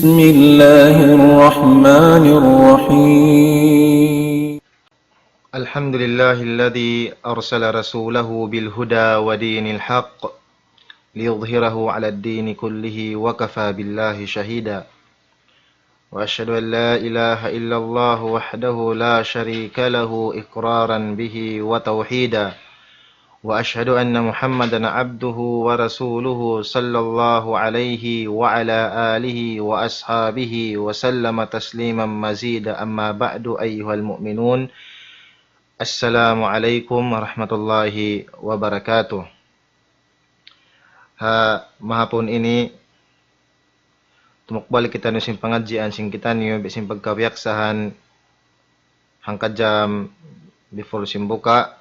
بسم الله الرحمن الرحيم الحمد لله الذي أرسل رسوله بالهدى ودين الحق ليظهره على الدين كله وكفى بالله شهيدا وأشهد أن لا إله إلا الله وحده لا شريك له إقرارا به وتوحيدا وأشهد أن محمدا عبده ورسوله صلى الله عليه وعلى آله وأصحابه وسلم تسليما مزيدا أما بعد أيها المؤمنون Assalamualaikum warahmatullahi wabarakatuh. Mahapon ini tumukbalik kita no sing pangadjian sing kita niyo bisin pagkawiyaksahan hangkad jam before simbuka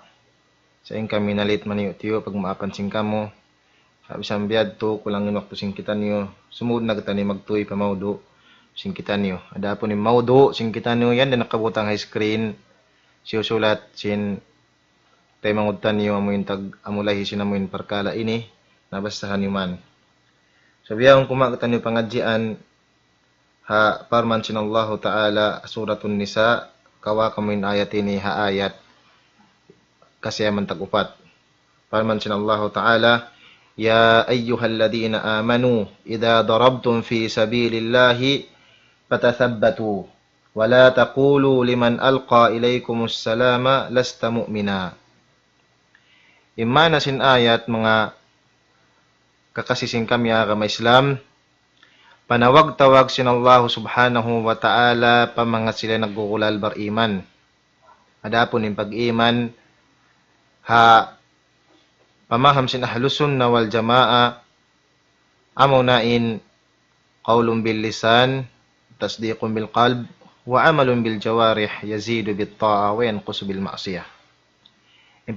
sa ing kami nalit maniyo tiyo pag maapan sing kamo sabi sambiad to kulangin waktu sing kita niyo sumud na kita ni magtuy pamaudo sing kita niyo ada po ni maudo sing kita niyo yan din nakabutang high screen siusulat sin tayo mangutan niyo amuin tag amulahi sinamuin parkala ini nabastahan niyo man. Sabiya kung kumakatan niyo pangadjian ha parman sinallahu ta'ala suratun nisa kawa kamuin ayat ini ha ayat kasi aman tag-upat. Parman sinallahu ta'ala ya ayyuhalladhina amanu idha darabtum fi sabilillahi fatathabbatu wala taqulu liman alqa ilaykumus salama lasta mu'mina. Imana sin ayat mga kakasising kami agama Islam panawag-tawag sin Allah subhanahu wa ta'ala pa mga sila naggukulal bar iman. Adapon yung pag-iman ha pamaham sin ahlus sunnah wal jamaa amo nain qaulun bil lisan tasdiqun bil qalb wa amalun bil jawarih yazidu bit ta'a wa yanqusu bil ma'siyah. In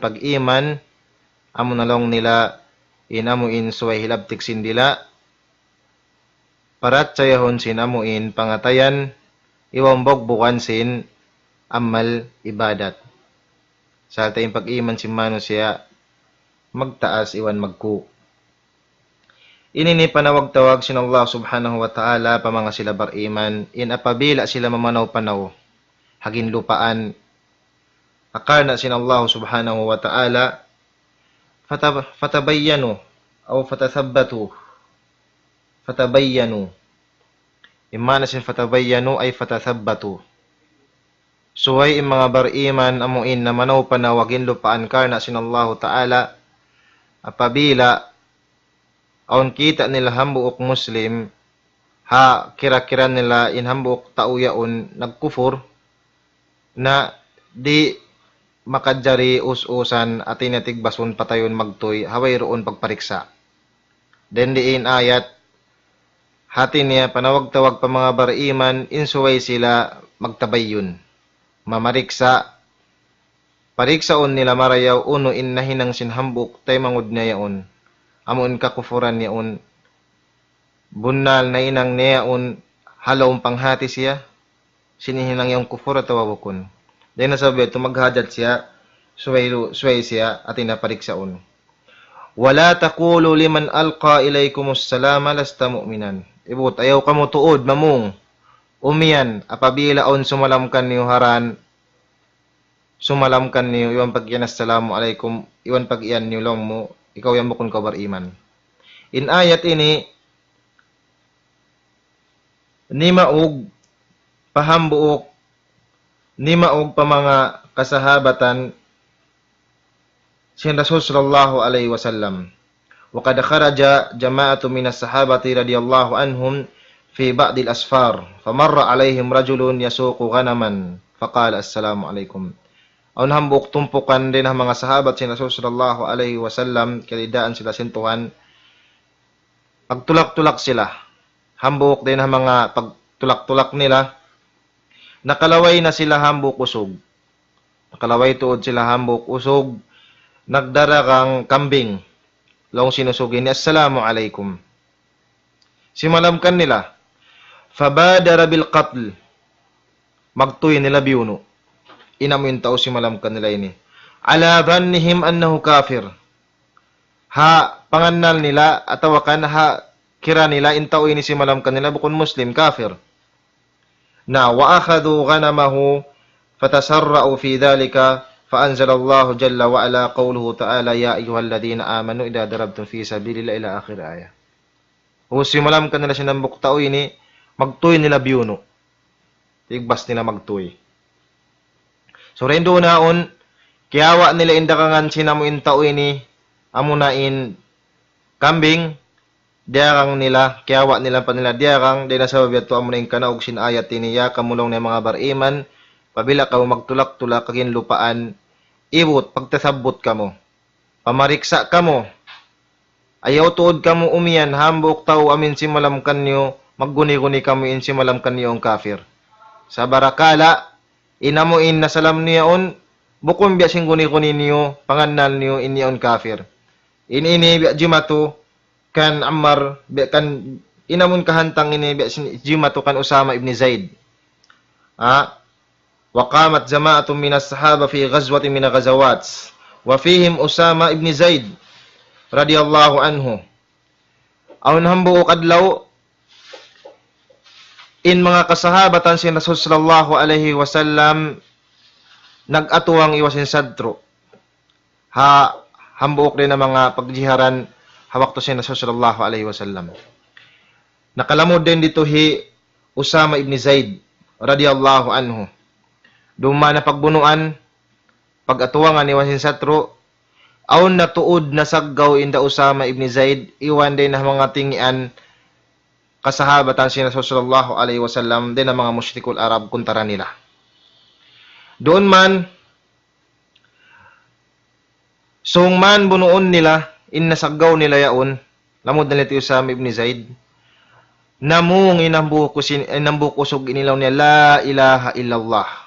pag-iman amo nalong nila inamuin suway hilabtik sindila parat sayahon sin amuin pangatayan iwambog bukan sin amal ibadat. Sa tayong pag-iman simano siya magtaas iwan magku. Ini ni panawag-tawag sin Allah subhanahu wa ta'ala pa mga sila bar-iman in apabila sila mamanaw-panaw hagin lupaan akarna sin Allah subhanahu wa ta'ala fatabayyanu aw fatabayyanu imana sin fatabayyanu ay fatathabbatu suway in mga bar-iman amuin na manaw-panaw hagin lupaan karna sin Allah ta'ala apabila aun kita nila hambuok muslim ha kira-kira nila in hambuok tauyaon nagkufur na di makadjari us-usan at inatigbason patayon magtoy haway roon pagpariksa. Den diin ayat hati niya panawag-tawag pa mga bar-iman insuway sila magtabayun mamariksa pariksaon nila marayaw uno in nahinang sinhambuk tay mangud niya yaon amun kakufuran niyaon bunal na inang niyaon halawang panghati siya sinihinang yung kufur at tawawakon dahil nasabi ito maghadat siya suway siya at inapariksaon wala taqulu liman alqa ilaykumus salama lasta mu'minan ibut ayaw kamo tuod mamung umiyan apabilaon sumalamkan niyo haran sumalamkan niyo iwan pagyan assalamu alaikum iwan pagyan niyo long mo ikaw yan mo kung kabar iman. In ayat ini, ni maug pahambuok, ni maug pa mga kasahabatan sin Rasul sallallahu alaihi wasallam. Wa qad kharaja jama'atu minas sahabati radhiyallahu anhum fi ba'dil asfar. Famarra alaihim rajulun yasuqu ghanaman. Faqala assalamu alaikum. Aun hambuk tumpukan din ang mga sahabat sin Rasul sallallahu alaihi wasallam kalidaan sila sintuhan pagtulak-tulak sila hambuk din ang mga pagtulak-tulak nila nakalaway na sila hambuk usog nakalaway tuod sila hambuk usog nagdara kang kambing long sinusugin ni assalamu alaikum simalamkan nila fabadara bil qatl magtuy nila biuno inamuin tao si malamkan nila ini ala dhannihim annahu kafir ha pangannal nila atawakan ha kira nila intaw ini si malam kanila bukun Muslim kafir. Na wa akhadhu ghanamahu fatasarra'u fi dhalika fa anzalallahu jalla wa ala qawluhu ta'ala ya ayyuhalladhina amanu idza darabtum fi sabilillahi ila akhir ayah. Si malam kanila sinambok tao ini magtuy nila biyuno. Tigbas nila magtuy. So rendo naon kiyawa nila indakangan sinamuin tao ini amunain kambing diarang nila kiyawa nila pa nila diarang di na sa babiyato amunain kanaog sin ayat ini ya kamulong na mga bariman pabila ka magtulak-tulak kagin lupaan ibot pagtasabot kamo pamariksa kamo ayaw tuod kamo umiyan hambok tao amin si malam kanyo magguni-guni kamo in si malam kanyo ang kafir sa barakala inamuin na salam niyaon bukon biya sing guni-guni niyo panganal niyo inyon kafir ini biya jimatu kan Ammar biya kan inamun kahantang ini biya jimatu kan Usama ibn Zaid وقامت جماعة من الصحابة في غزوة من الغزوات وفيهم أسامة بن زيد رضي الله عنه أو نهمبو قدلو إن mga kasahabatan si Rasul sallallahu alaihi wasallam nag-atuwang iwasin sadro hambuok din ang mga pagjiharan hawak to si Rasul sallallahu alaihi wasallam nakalamod din dito Usama ibn Zaid radiyallahu anhu duma na pagbunuan pag-atuwangan iwasin satro aun natuod na saggaw inda Usama ibn Zaid iwan din ang mga tingian kasahabatan si Rasul sallallahu alaihi wasallam din ang mga musyrikul Arab kuntara nila doon man sung man bunuon nila in nasaggaw nila yaon lamod na liti Usama ibn Zaid namung inambukusog inilaw niya la ilaha illallah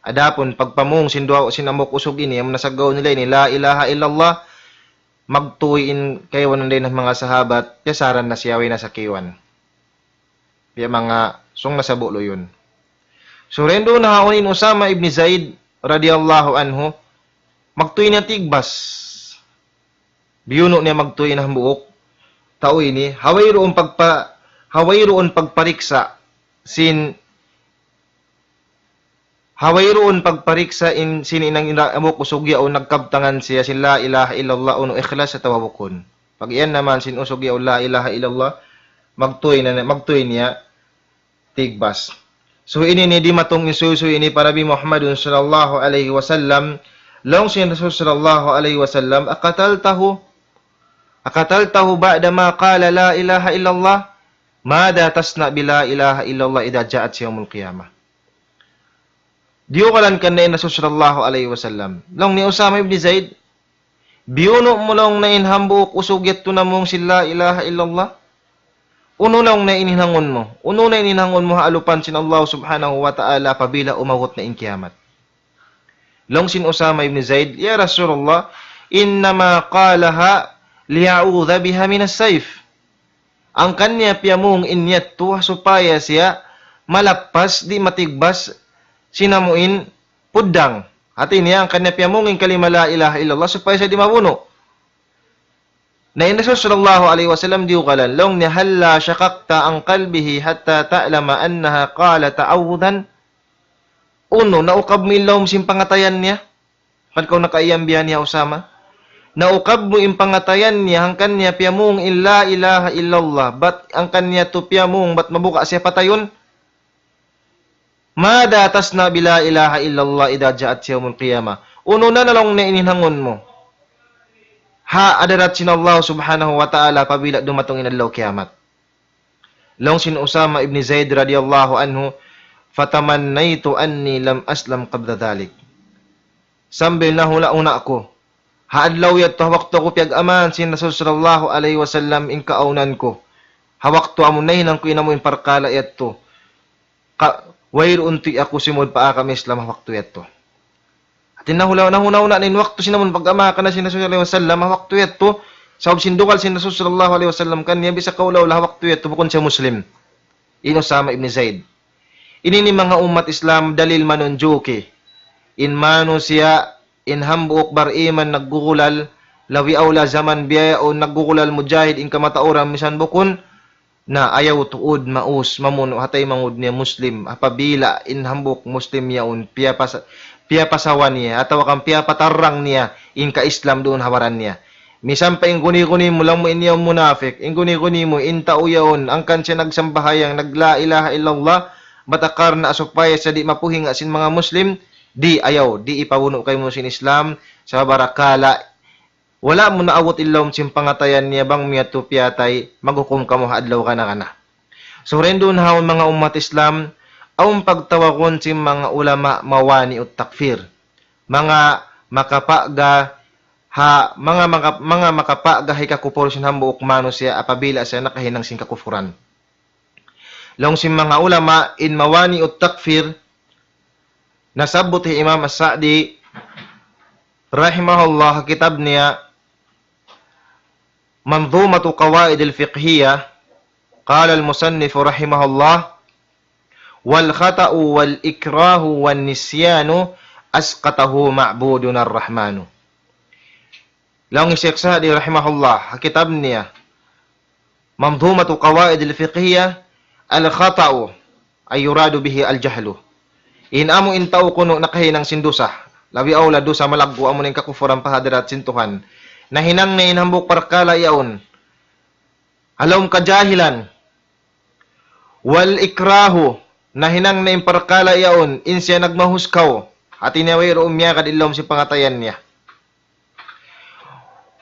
adapon pagpamung sinamok usog ini ang nasagaw nila ini la ilaha illallah magtuyin kaywan din ng mga sahabat yasaran na siyawi na sa kiwan kaya mga sung nasabulo yun so rendo na haunin Usama ibn Zaid radiyallahu anhu magtuyin na tigbas biyuno niya magtuyin na buok tao ini haway roon pagpariksa sin inang amok usugya o nagkabtangan siya sin la ilaha illallah o no ikhlas sa tawabukon. Pag iyan naman sin usugya o la ilaha illallah magtuy niya tigbas. So ini ni di matong isuso ini para bi Muhammadun sallallahu alaihi wasallam long sin Rasul sallallahu alaihi wasallam akataltahu ba'da ma qala la ilaha illallah mada tasna bi la ilaha illallah idza ja'at yaumul qiyamah. Diyo kalan kan na Rasul sallallahu alaihi wasallam. Long ni Usama ibn Zaid, biyuno mo long na inhambuk usugyat to na mong sila ilaha illallah. Uno lang na ininhangon mo. Uno na ininhangon mo haalupan sin Allah subhanahu wa ta'ala pabila umawot na inkiyamat. Long sin Usama ibn Zaid, ya Rasulullah, innama qalaha liya'udha biha minas sayf. Ang kanya piyamong inyat to supaya siya malappas di matigbas sinamuin puddang. Hati niya ang kanya piyamungin kalima la ilaha illallah supaya siya di mabuno. Na Rasul sallallahu alaihi wasallam diukalan long ni halla syaqaqta an qalbihi hatta ta'lama annaha qala ta'awudan. Uno, naukab mo ilawm sim pangatayan niya. Pagkaw nakaiyambihan niya Usama. Naukab mo im pangatayan niya ang kanya piyamung illa ilaha illallah. Bat ang kanya to piyamung bat mabuka siya patayon. Mada tasna bila ilaha illallah idza ja'at yaumul qiyamah. Uno na lang na ininhangon mo. Adarat sin Allah subhanahu wa ta'ala pabila dumatong inadlaw kiamat. Long sin Usama ibn Zaid radiyallahu anhu fatamannaitu anni lam aslam qabla dhalik. Sambil nahula-una ako. Haadlaw yat hawak to ko piag-aman sin Rasul sallallahu alaihi wasallam in kaaunan ko. Hawak to amunay nang ko inamuin parkala yat to. Wair unti ako simod pa kami Islam waktu yato. Atin nahulaw na nin waktu sinamon pag-ama ka na sin Rasul sallallahu alaihi wasallam waktu yato. Saob sindukal sin Rasul sallallahu alaihi wasallam kanya bisa kaulaw la waktu yato bukon siya Muslim. Usama ibn Zaid. Ini ni mga umat Islam dalil manunjuki. In manu siya in hambuok bar iman naggugulal lawi awla zaman biya o naggukulal mujahid in kamatauran misan bukon na ayaw tuod maus mamun hatay mangud niya muslim apabila in hambok muslim yaon piya pasawan niya ataw kang piya patarang niya in ka Islam doon hawaran niya. Misan pa inguni-guni mo lang mo inyaw munafik, inguni-guni mo inta uyaon, ang kansya nagsambahayang nagla ilaha illallah, batakar na asupaya sa di mapuhing asin mga Muslim, di ayaw, di ipawuno kay mo sin Islam, sa barakala, wala mo naawot ilawm sin pangatayan niya bang miyatu piyatay, maghukom ka mo haadlaw ka na kana. So rin doon haon mga umat Islam, ang pagtawakon sin mga ulama mawani ut takfir, mga makapaga, mga makapagahay kakupor sin hambuok mano siya apabila siya nakahinang sin kakufuran. Long sin mga ulama in mawani ut takfir nasabot Imam As-Sa'di rahimahullah kitab niya Manzumatu Qawaid al-Fiqhiyah qala al-musannif rahimahullah wal khata'u wal ikrahu wan nisyanu asqatahu ma'budun ar-rahmanu. Lang Syekh Sa'di rahimahullah, kitab niya Manzumatu Qawaid al-Fiqhiyah al-khata'u ay yuradu bihi al-jahlu. Inamo intaw kuno nakahinang sindusa, labi awla dusa malaggo amo ning kakufuran pahadarat sintuhan. Nahinang na inhambok parkala yaon. Alawm kajahilan. Wal ikrahu nahinang na imparkala yaon insya nagmahuskaw. At inawiro umyakad ilawm si pangatayan niya.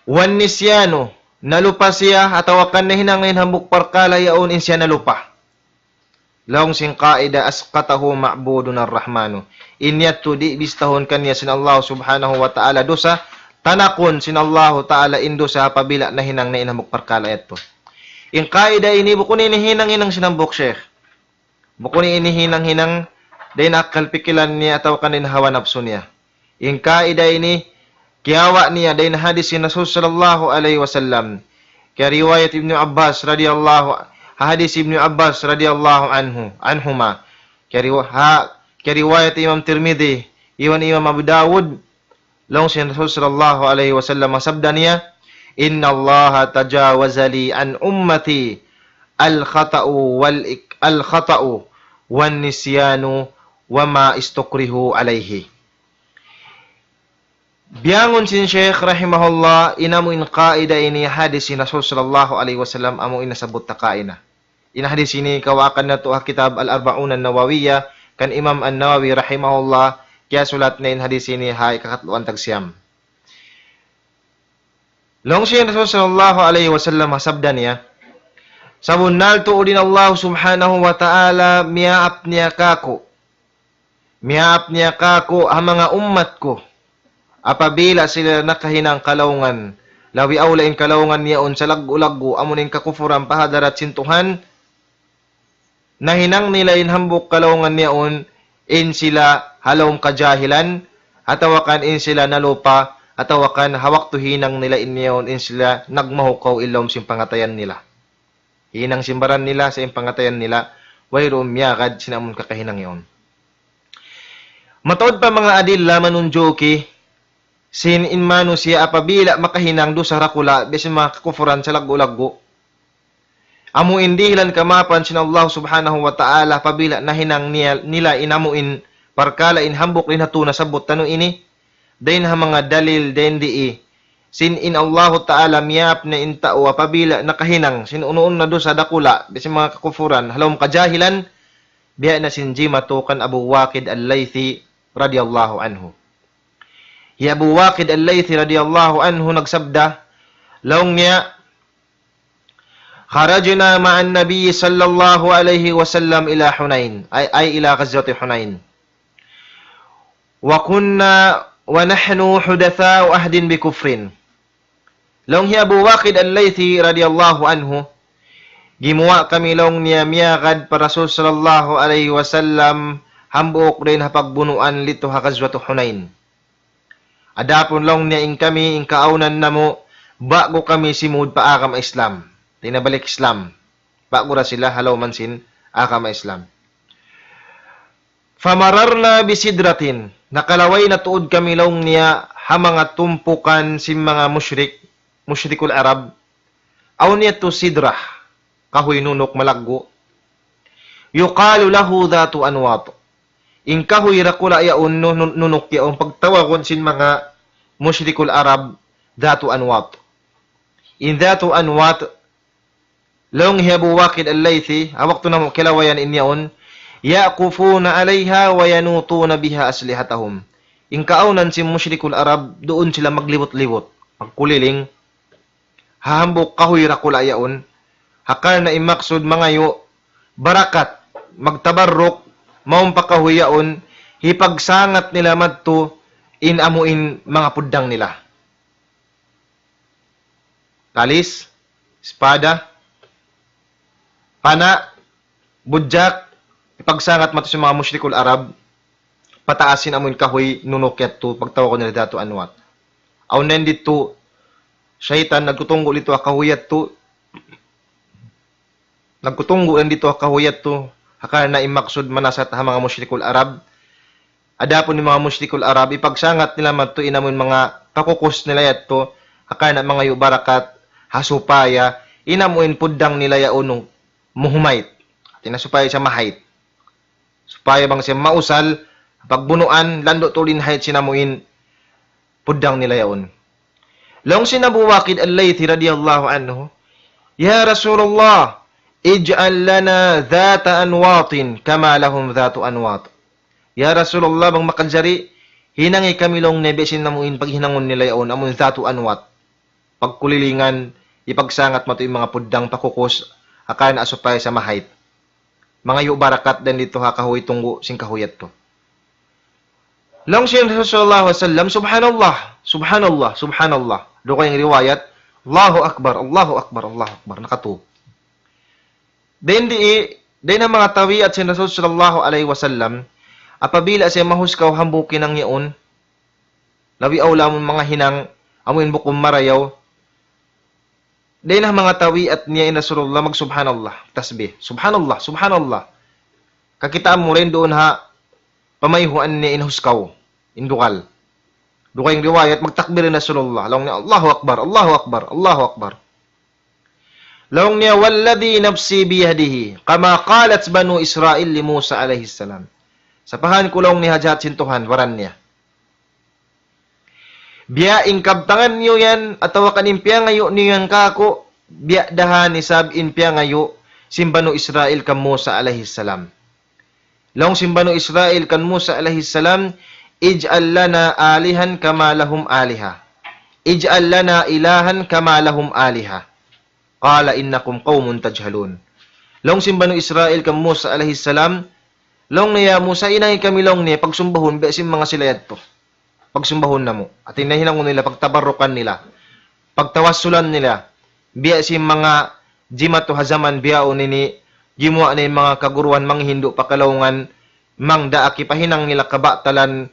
Wan nisyano, nalupa siya atawakan na hinangin hambuk parkala yaon insya nalupa. Laong sing kaida asqatahu ma'budun ar-rahmanu. Inyatu di bistahon kanya sin Allah subhanahu wa ta'ala dosa, tanakon sin Allah ta'ala indo sa apabila na hinang na inhambuk parkala ito. In kaida ini bukun inihinang-hinang sinambuk Syekh. Bukun inihinang-hinang day nakalpikilan niya atawakan din hawa nafsu niya. In kaida ini kiyawa niya day na hadis si Rasul sallallahu alaihi wasallam. Kaya riwayat Ibnu Abbas radhiyallahu hadis Ibnu Abbas radhiyallahu anhuma. Kaya riwayat Imam Tirmidzi, Imam Abu Dawud, long si Rasul sallallahu alaihi wasallam sabda niya, "Inna Allah tajawaza li an ummati al-khata'u wan nisyanu wa ma istukrihu alaihi." Biangon sin Syekh rahimahullah inamu in qaida ini hadis sin Rasul sallallahu alaihi wasallam amo inasabot ta kaina. In hadis ini kawakan na to kitab al-Arba'un an-Nawawiyya kan Imam An-Nawawi rahimahullah kaya sulat na in hadis ini hay kakatluan tagsiyam. Long sin Rasul sallallahu alaihi wasallam sabda niya, "Sabunnal tu'udin Allah subhanahu wa ta'ala miyaap niya kako. Miyaap niya kako ang mga ummat ko. Apabila sila nakahinang kalaungan, lawi awlain kalaungan niyaon sa lag-ulago amuning kakufuran pahadarat sintuhan, nahinang nila inhambok kalaungan niyaon, in sila halawm kajahilan, atawakan in sila nalupa, atawakan hawak tuhinang nila inyaon, in sila nagmahukaw ilawm simpangatayan nila. Hinang simbaran nila sa impangatayan nila, wayroom miyakad sinamon kakahinang yaon. Matod pa mga adilla manunjoki, sin inmano siya apabila makahinang do sa rakula bisan mga kakufuran sa lagu-lagu. Amo indihilan kamapan sin Allah subhanahu wa ta'ala apabila nahinang nila inamuin parkala in hambok rin hatuna sabot tano ini. Dain ha mga dalil dain dii. Sin in Allah ta'ala miyap na intao apabila nakahinang sin unoon na do sa dakula bisan mga kakufuran halawm kajahilan biya na sin jimatukan Abu Waqid al-Laythi radiyallahu anhu. Ya Abu Waqid al-Laythi radiyallahu anhu nagsabda, laong niya, kharajna ma'an nabiy sallallahu alaihi wasallam ila Hunain, ay ila ghazwati Hunain. Wa kunna wa nahnu hudatha'u ahdin bi kufrin. Laong hiya Abu Waqid al-Laythi radiyallahu anhu, gimuwa kami laong niya miyagad para Rasul sallallahu alaihi wasallam hambuok rin hapagbunuan lito ha ghazwatu Hunain. Adapon long niya in kami in kaaunan namo bago kami simud pa akam Islam. Tinabalik Islam. Bago ra sila halaw man sin akam Islam. Famararna bisidratin. Nakalaway na tuod kami long niya ha mga tumpukan si mga musyrikul Arab, aw niya to sidrah, kahoy nunok malaggo, yuqalu lahu dhatu anwat. In kahoy rakula yaon nunok yaon, pagtawagon sin mga musyrikul Arab, dhatu anwat. In dhatu anwat, long hiyabu wakid al-laythi, awak to na kilawayan inyaon, yaqufuna alayha wa yanutuna biha aslihatahum. In kaunan si musyrikul Arab, doon sila maglibot-libot, magkuliling, hahambok kahoy rakula yaon, hakar na imaksud mangayo, barakat, magtabarrok, maong pakahoy yaon, hipagsangat nila madto, inamuin mga puddang nila. Talis, espada, pana, budyak, ipagsangat mato sa mga musyrikul Arab, pataasin amoy kahoy nunokyat to, pagtawa ko nila dato anwat. Aw nandito, syaitan, nagkutunggo dito akahuyat to, nagkutunggo nandito akahuyat to, hakar na imaksud manasat ha mga musyrikul Arab. Adapon ni mga musyrikul Arab, ipagsangat nila madto inamoy mga pakukos nila yato, hakar na mga yubarakat, hasupaya, inamuin puddang nila yaon muhumait. Tinasupaya siya mahait. Supaya bang siya mausal, pagbunuan, lando tulin hayat sinamuin, puddang nila yaon. Long sinabuwakid al-Laythi radiyallahu anhu, Ya Rasulullah, ij'al lana dhata anwatin kama lahum dhatu anwat. Ya Rasulullah, bang makaljari, hinangi kami long nebe sinamuin paghinangon nila yaon, amun dhatu anwat. Pagkulilingan, ipagsangat mo ito yung mga puddang pakukos, akala na asupay sa mahait. Mga yubarakat din dito hakahuy tunggo sing kahuyat to. Long siya Rasulullah wasallam, subhanallah, subhanallah, subhanallah. Doon ko yung riwayat, Allahu Akbar, Allahu Akbar, Allahu Akbar, nakatu. Then na mga tawi at si Rasul sallallahu alaihi wasallam, apabila siya mahuskaw hambukin ng yaon, lawi awla mo mga hinang, amuin bukom marayaw, then na mga tawi at niya in Rasulullah magsubhanallah, tasbih, subhanallah, subhanallah. Kakitaan mo rin doon ha, pamayhuan niya inhuskaw, indukal. Doon kayong riwayat, magtakbir na Rasulullah, long niya, Allahu Akbar, Allahu Akbar, Allahu Akbar. Long niya, walladhi nafsi biyadihi, kama qalat banu Israel li Musa alaihi salam. Sapahan ko long ni hajat sintuhan, waran niya. Biya ingkabtangan niyo yan, at tawakan impya ngayo niyo yan kako, biya dahan isab impya ngayo, simbano Israel kan Musa alaihi salam. Long simbano Israel kan Musa alaihi salam, ij'al lana alihan kama lahum aliha. Ij'al lana ilahan kama lahum aliha. Qala innakum qaumun tajhalun. Long simbano Israel kan Musa alaihi salam, long niya Musa inay kami long niya pagsumbahon biya sim mga silayad to. Pagsumbahon na mo. At hinahinang nila, pagtabarukan nila, pagtawasulan nila, biya si mga jimato hazaman biya o nini, gimwa na yung mga kaguruan, mga Hindu, pakalawungan, mangdaaki, pahinang nila kabatalan,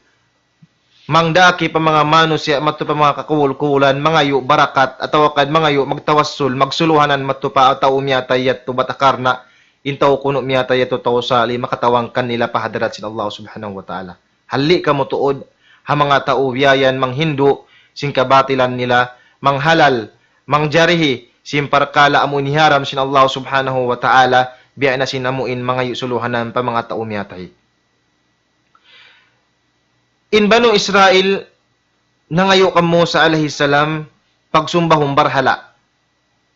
mangdaaki pa mga manusya, mato pa mga kakuwul-kuwulan, mga yu, barakat, atawakad, mga yu, magtawasul, magsuluhanan, mato pa, ataw umyatay, yato batakarna, intaw kuno umyatay, yato tawsali, makatawangkan nila pahadarat sin Allah subhanahu wa ta'ala. Hali ka mo tuod, ha mga tao biyayan mang Hindu sing kabatilan nila mang halal mang jarihi sing parkala amo niharam sin Allah subhanahu wa ta'ala biya na sinamuin mga yusuluhanan pa mga tao miyatay. In banu Israel nangayo kam Musa alaihi salam pagsumbahong barhala.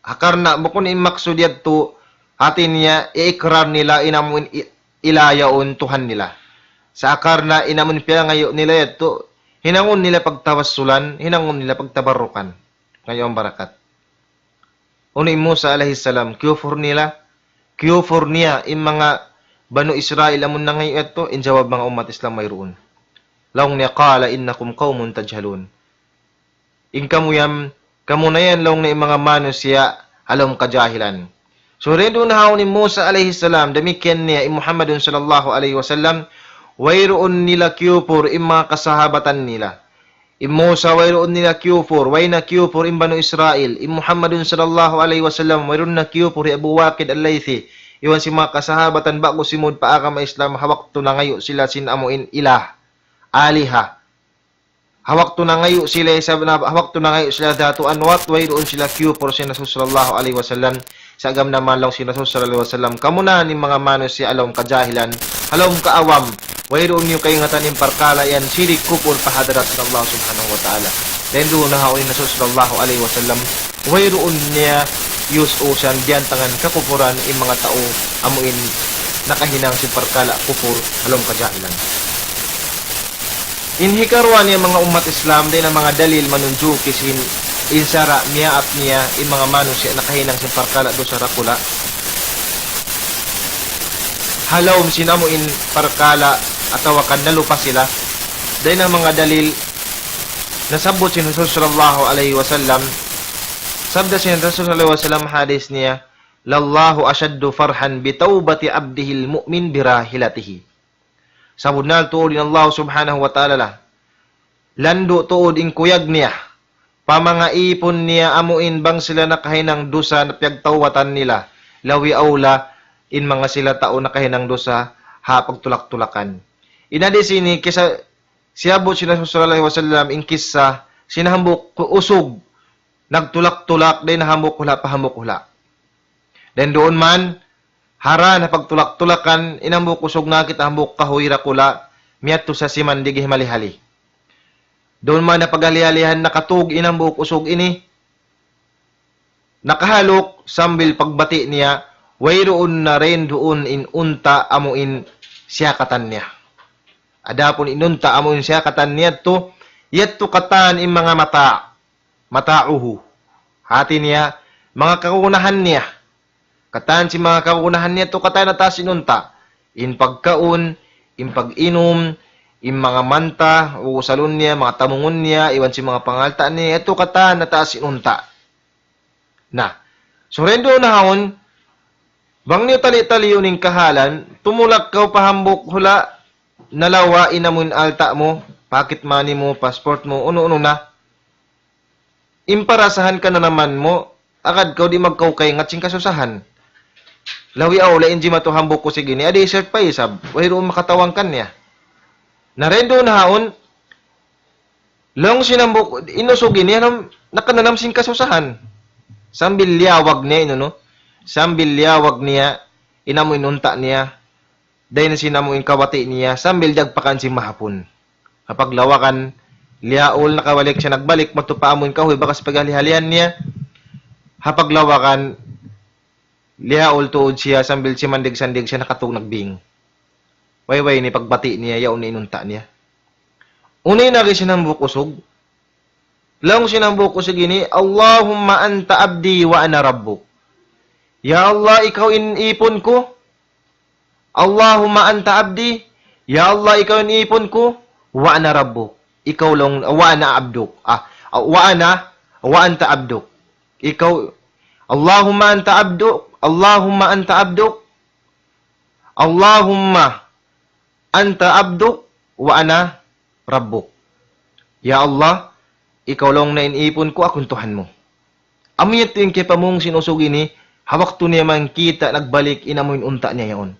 Hakar na bukon imaksud yadto atin niya iikrar nila inamuin ilayaon Tuhan nila. Sa akar na inamun piya ngayon nila yato, hinangon nila pagtawasulan, hinangon nila pagtabarukan. Ngayong barakat. Unay Musa alaihi salam, kiyufur niya, in mga banu Israel, amun na ngayon yato, in jawab mga umat Islam mayroon. Laong niya, qala innakum qaumun tajhalun. In kamuyam, kamunayan laong na mga manusya, alam kajahilan. So, redo na haon ni Musa alaihi salam, damikian niya, Muhammadun sallallahu alaihi wasallam, wayroon nila kiyupur im mga kasahabatan nila. Im Musa wayroon nila kiyupur, way na kiyupur im banu Israel. Im Muhammadun sallallahu alaihi wasallam wayroon na kiyupur Abu Waqid al-Laythi. Iwan si mga kasahabatan bago simud paaka ma Islam hawak to na ngayo sila sinamuin ilah, aliha. Hawak to na ngayo sila hawak to na ngayo sila datuan wat way doon sila Q por si Rasul sallallahu alaihi wasallam sa agam naman lang si Rasul sallallahu alaihi wasallam kamuna ni mga manos si alom kajahilan halom kaawam way doon yung kaingatan ng parkala yan sirik kupur pahadarat sa Allah subhanahu wa ta'ala then doon na haon ni Rasul sallallahu alaihi wasallam way doon niya use usan diyan tangan kakupuran in mga tao amuin nakahinang si parkala kupur halom kajahilan. Inhikarwan niya mga umat Islam din ang mga dalil manunjuki sin insara niya at niya in mga manus siya nakahinang sin parkala do sa rakula. Halawm sinamo in parkala ataw kan nalupa sila. Din ang mga dalil nasabot sin Rasul sallallahu alaihi wasallam. Sabda sin Rasul sallallahu alaihi wasallam hadis niya, "Lallahu ashaddu farhan bi taubati abdihi al-mu'min bi rahilatihi." Sabudnal tuod in Allah subhanahu wa ta'ala lah. Lando tuod in kuyag niya. Pamangaipon niya amuin bang sila nakahinang dusa na piyagtawatan nila. Lawi aula in mga sila tao nakahinang dusa ha pagtulak-tulakan. Inadi sini kisa siabot sila sallallahu alaihi wasallam in kisa sinahambok usog nagtulak-tulak din hambok hula pahambok hula. Then doon man hara na pagtulak-tulakan, inambok kusog na kita hambok kahuira kula, miyato sa siman digih malihali. Doon man na paghali-halihan nakatug, inambok kusog ini, nakahalok, sambil pagbati niya, way roon na rin doon in unta amuin siyakatan niya. Adapon inunta amuin siyakatan niya to, yatto katan in mga matauhu. Hati niya, mga kakunahan niya, katan si mga kaunahan niya to katan na ta sinunta. In pagkaon, in pag-inom, in mga manta, o salon niya, mga tamungon niya, iwan si mga pangalta niya, ito katan na ta sinunta. Na, so rendo na haon, bang niyo tali-tali yun kahalan, tumulak ka pahambok hula, nalawa inamun alta mo, pakit money mo, passport mo, uno-uno na. Imparasahan ka na naman mo, agad ka di magkaukay ngatsing kasusahan. Lawi aw lain di mato hambok ko sige ni adi cert pa isab wayro makatawang kan niya narendo na haon long sinambok inusugi niya nakananam sin kasusahan sambil liyawag niya no sambil liyawag niya inamo inunta niya dahil sinamo in kawati niya sambil dagpakan si mahapon kapag lawakan liyaol nakawalik siya nagbalik matupaamoy kahoy bakas paghali-halian niya hapag lawakan lihaol tuod siya sambil si mandig-sandig siya nakatug nagbing. Wayway ni pagbati niya yaon ni inunta niya. Unay na rin sinambok usog. Lang sinambok usog ini, Allahumma anta abdi wa ana rabbuk. Ya Allah, ikaw inipon ko. Allahumma anta abdi. Ya Allah, ikaw inipon ko. Wa ana rabbuk. Ikaw lang, wa ana abduk. Wa anta abduk. Ikaw, Allahumma anta abduk. Allahumma anta abduk. Allahumma anta abduk wa ana rabbuk. Ya Allah, ikaw lang na inipon ko, akong Tuhan mo. Amiyat yung kipamong sinusugi ni, hawak to niya man kita, nagbalik, inamoy unta niya yaon.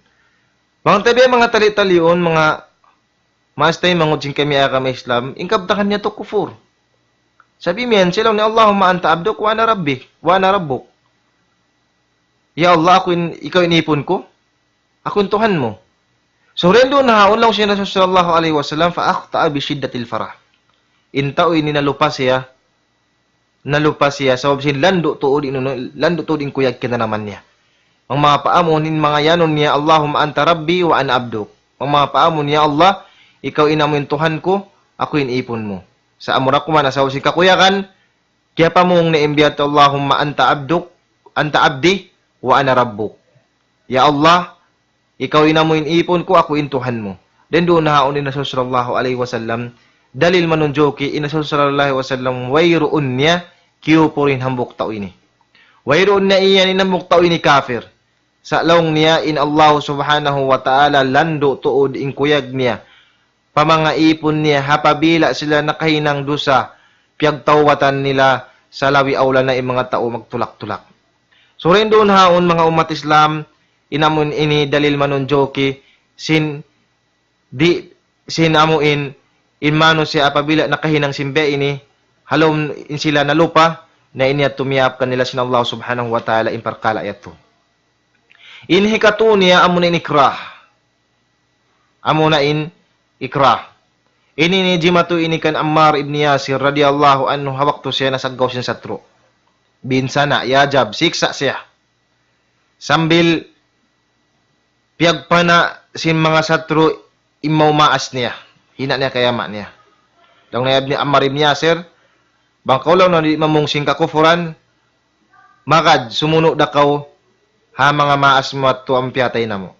Bang tabi mga tali-talion, mga mastay, mangudsing kami akam Islam, ingkabtakan niya to kufur. Sabi miyan, silang ni Allahumma anta abduk wa ana rabbuk. Ya Allah, ikaw inipon ko. Akong Tuhan mo. So, rendo na haon lang siya na sallallahu alaihi wasallam fa-akhta'a bi shiddatil farah. Intao ini nalupa siya. Sabab sin lando tuod in kuyag kina naman niya. Ang mga paamon in mga yanon niya, Allahumma anta rabbi wa ana abduk. Ang mga paamon niya, Allah, ikaw inamin Tuhan ko, ako inipon mo. Sa amura ko man, asaw si kakuyakan, kaya pa mong naimbiyat, Allahumma anta abdi, wa ana rabbuk. Ya Allah, ikaw inamo inipon ko, ako intuhan mo. Then doon na haon ni Rasul sallallahu alaihi wasallam, dalil manunjoki, Rasul sallallahu alaihi wasallam, wayroon niya, kiyo po rin hambok tao ini. Wayroon na iyan inambok tao ini kafir. Sa laong niya, in Allah subhanahu wa ta'ala, lando tuod in kuyag niya, pamangaipon niya, hapabila sila nakahinang dusa, piyagtawatan nila, sa lawi aula na mga tao magtulak-tulak. So rin doon haon mga umat Islam, inamon ini dalil manunjoki, sinamuin inmano siya apabila nakahinang simbe ini, halom in sila na lupa, na inya tumiyap kanila sin Allah subhanahu wa ta'ala in parkala yato. In hikatunia amo na in ikrah. Amo na in ikrah. Ini ni jimatu ini kan Ammar ibn Yasir radiyallahu anhu hawakto siya nasaggaw siya satro. Binsana, yajab, siksa siya. Sambil piyagpana sin mga satro imaw maas niya. Hina niya kayama niya. Lang na ni Ammar ibn Yasir, bangkaw lang na di mamungsing kakufuran, makad, sumuno dakaw, ha mga maas mo at tuang piyatay na mo.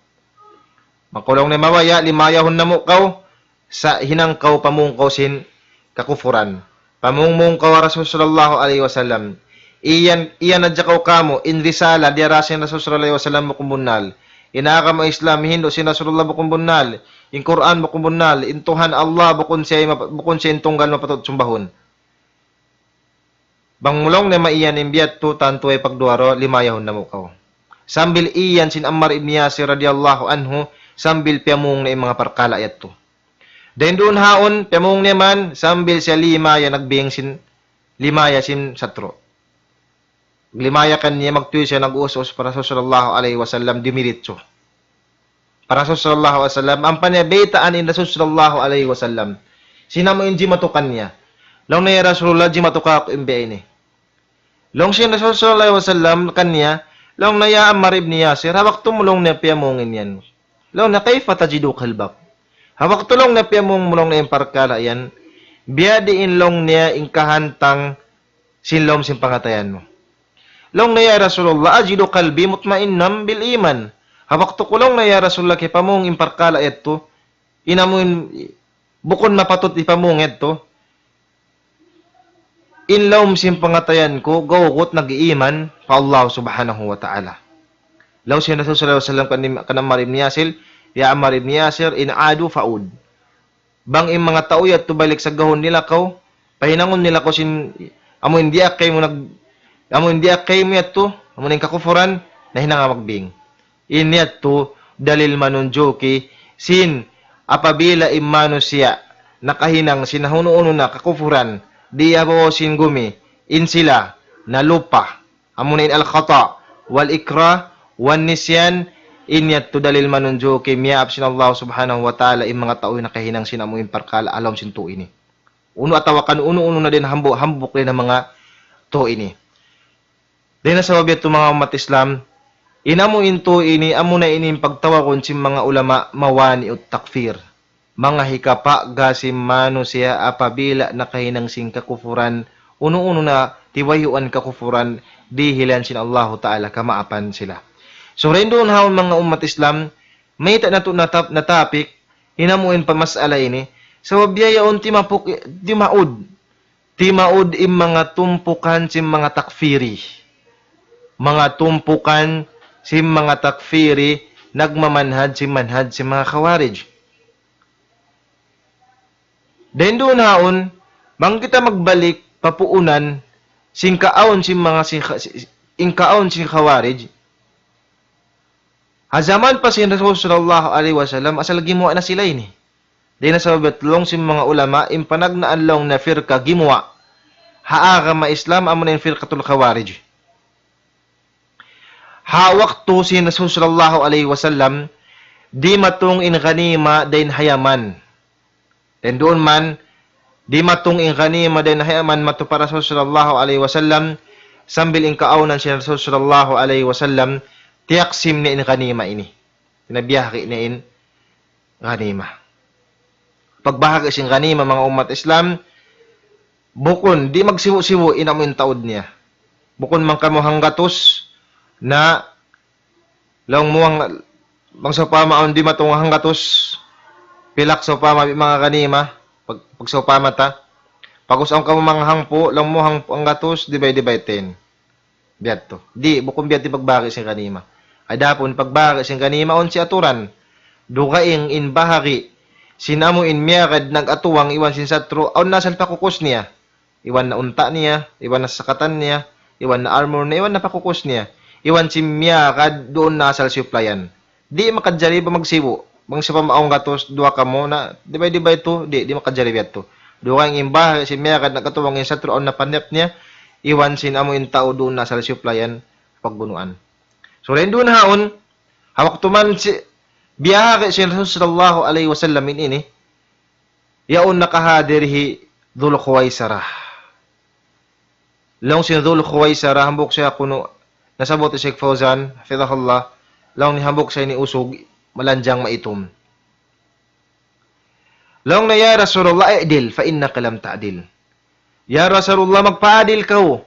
Bangkaw lang na mawaya, limayahon na mo kaw, sa hinangkaw pamungkaw sin kakufuran. Pamungkaw Rasul sallallahu alaihi wasallam. Iyan nadya kaw kamo, in risala, diarasin Rasul sallallahu alaihi wasallam mo kumbunal. Inaka mo Islam, hindo si Rasulullah mo kumbunal. In Quran mo kumbunal. In Tuhan Allah, bukun siya intunggal mapatod sumbahon. Bangmulong na maiyan imbiyat tu tanto ay pagduaro, limayahon na mo kaw. Sambil iyan sin Ammar ibn Yasir radiyallahu anhu, sambil piyamong na mga parkala ayat to. Then doon haon, piyamong naman, sambil siya limaya nagbiyang sin, limaya sin satro. Limaya kan niya magtuyo siya nag-usos para sa sallallahu alaihi wasallam dimiritso. Para sa sallallahu alaihi wasallam, ang panyabetaan in Rasul sallallahu alaihi wasallam, sinamo in jimatukan niya. Long na Rasulullah jimatuka ko imbe ini. Long siya Rasul sallallahu alaihi wasallam kanya, long na ya Ammar ibn Yasir, hawak tumulong na piyamongin yan. Long na kayfa tajidu kalbak. Hawak tulong na piyamong mulong na imparkala yan, biyadiin long niya ingkahantang sinlom sin pangatayan mo. Long na ya Rasulullah, ajidu kalbi mutmainnam bil iman. Hawak tukulong na ya Rasulullah kay pamong imparkala ito, inamun bukon mapatot ipamong ito, inlawm sin pangatayan ko, gawgot nag-iiman pa Allah subhanahu wa ta'ala. Law siya Rasul sallallahu alaihi wasallam kan Ammar ibn Yasir, ya Ammar ibn Yasir, inadu faud. Bang yung mga tauyat tubalik sa gahon nila kaw, pahinangon nila ko sin, amo hindi akay mo yato, amo ning kakufuran, na hinanga magbing. Inyat dalil manunjoki, sin, apabila imano siya, nakahinang sinahuno-uno na kakufuran, di abo sin gumi, in sila, na lupa, amunin al-khata, wal ikra, wan nisyan, inyat dalil manunjoki, miyaap sin Allah subhanahu wa ta'ala, in mga tao na kahinang sinamuin parkala, alam sin to ini. Uno atawakan, uno-uno na din hambuk din ng mga to ini. Din na sa wabiyat mga umat Islam, inamuin to ini, amo na ini pagtawakon sin mga ulama, mawani ut takfir. Mga hikapa gasim mano siya apabila nakahinang sing kakufuran, uno-uno na tiwayuan kakufuran, dihilan sin Allah Ta'ala kamaapan sila. So rin doon haon mga umat Islam, may na topic, hinamuin pa masala ini, so biyayaon timaud im mga tumpukan sim mga takfiri. Mga tumpukan sim mga takfiri, nagmamanhad sim mga khawarij. Then doon haon, bang kita magbalik papuunan singkaon sin mga ingkaon sin khawarij. Hazaman pa si Rasul sallallahu alaihi wasallam asal gimwa na sila ini. Then sa betlong sin mga ulama impanagnan long na firqa gimwa. Haaga ma Islam amon firqatul khawarij. Hawak to si Rasul sallallahu alaihi wasallam di matong in ghanima dain hayaman. Dan doon man, di matong in ghanima din hayaman matu para Rasul sallallahu alaihi wasallam, sambil in kaaunan si Rasul sallallahu alaihi wasallam, tiyaksim ni in ghanima ini. Tinabiyaki ni in ghanima. Pagbahagi sin ghanima mga umat Islam, bukon, di magsiwo-siwo inamin taod niya. Bukon man kamo hanggatos na lang muang mangsapamaon di matong hanggatos pilak sa pama mga kanima pag sa pama ta pag-usang ka mo mga hangpo lang mo ang gatos divide by 10 biat to di bukong biat di pagbagi sing kanima ay dapon pagbagi sing kanima on si aturan dugaing in bahagi sinamo in miyakad nag-atuwang iwan sin satro on nasal pakukos niya iwan na unta niya iwan na sakatan niya iwan na armor niya iwan na pakukos niya iwan si miyakad doon nasal supplyan di makadjari ba magsibo bang sa pamaong gatos, duwa ka mo na, di ba ito? Di makajaribiyat to. Duwa kang imba, si Mia, kad nakatuwang yung sa turon na panep niya, iwan sin amo yung tao doon na sa supplyan, pagbunuan. So, rin doon haon, hawak tuman si, biyaha kay si Rasul sallallahu alaihi wasallam ini, yaon nakahadirhi Dhul Khuwaisarah. Long si Dhul Khuwaisarah, hambok siya kuno, nasabot si Sheikh Fauzan, hafidhahullah, long ni hambok siya ni usog, malanjang maitom. Long na ya Rasulullah, i'dil, fa innaka lam ta'dil. Ya Rasulullah, magpaadil ka ho.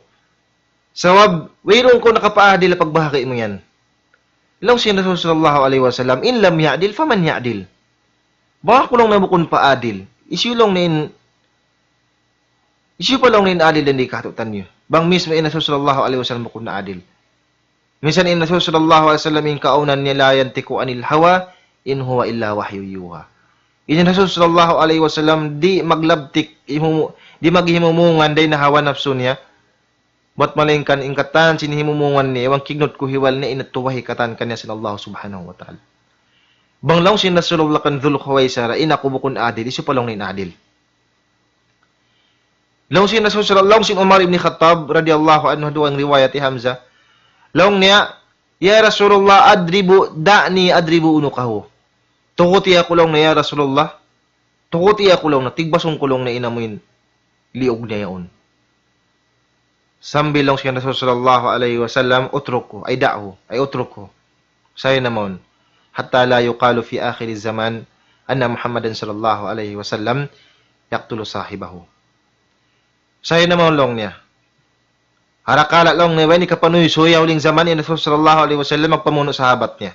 Sawab, wayroon ko nakapaadil pagbahagi mo yan. Long si Rasul sallallahu alaihi wasallam, in lam ya'dil, faman ya'dil. Baka ko lang nabukon paadil. Isyu pa lang na adil din di katutan niyo. Bang mismo in Rasul sallallahu alaihi wasallam bukon na adil. Minsan in Rasul sallallahu alaihi wasallam yung kaunan niya la yantiku anil hawa in huwa illa wahyu yuha. In Rasul sallallahu alaihi wasallam di maglabtik, di maghimumungan day na hawa nafsu niya. Ba't malingkan ingkatan sinihimumungan niya, ewan kignot ko hiwal na inatuwahi katan kanya sin Allah subhanahu wa ta'ala. Banglaw sin Rasulullah kan Dhul Khuwaisarah, inakubukon adil, iso palong na inadil. Long sin Rasulullah, long sin Umar ibn Khattab, radiyallahu anhu, duwang riwayat Hamzah, long niya, ya Rasulullah, da'ni adribu unukahu. Tukuti ako long na ya Rasulullah, tukuti ako long na, tigbasong kulong na inamuin, liog niya yaon. Sambil long siya Rasulullah alaihi wasallam, utruk ko, ay utruk ko. Sayo naman, hatta la yuqalu fi akhir zaman anna Muhammadan sallallahu alaihi wasallam yaqtulu sahibahu. Sayo naman long niya. Harakala long niya, ni kapanuy suya uling zaman ni Rasul sallallahu alaihi wasallam magpamuno sahabat niya.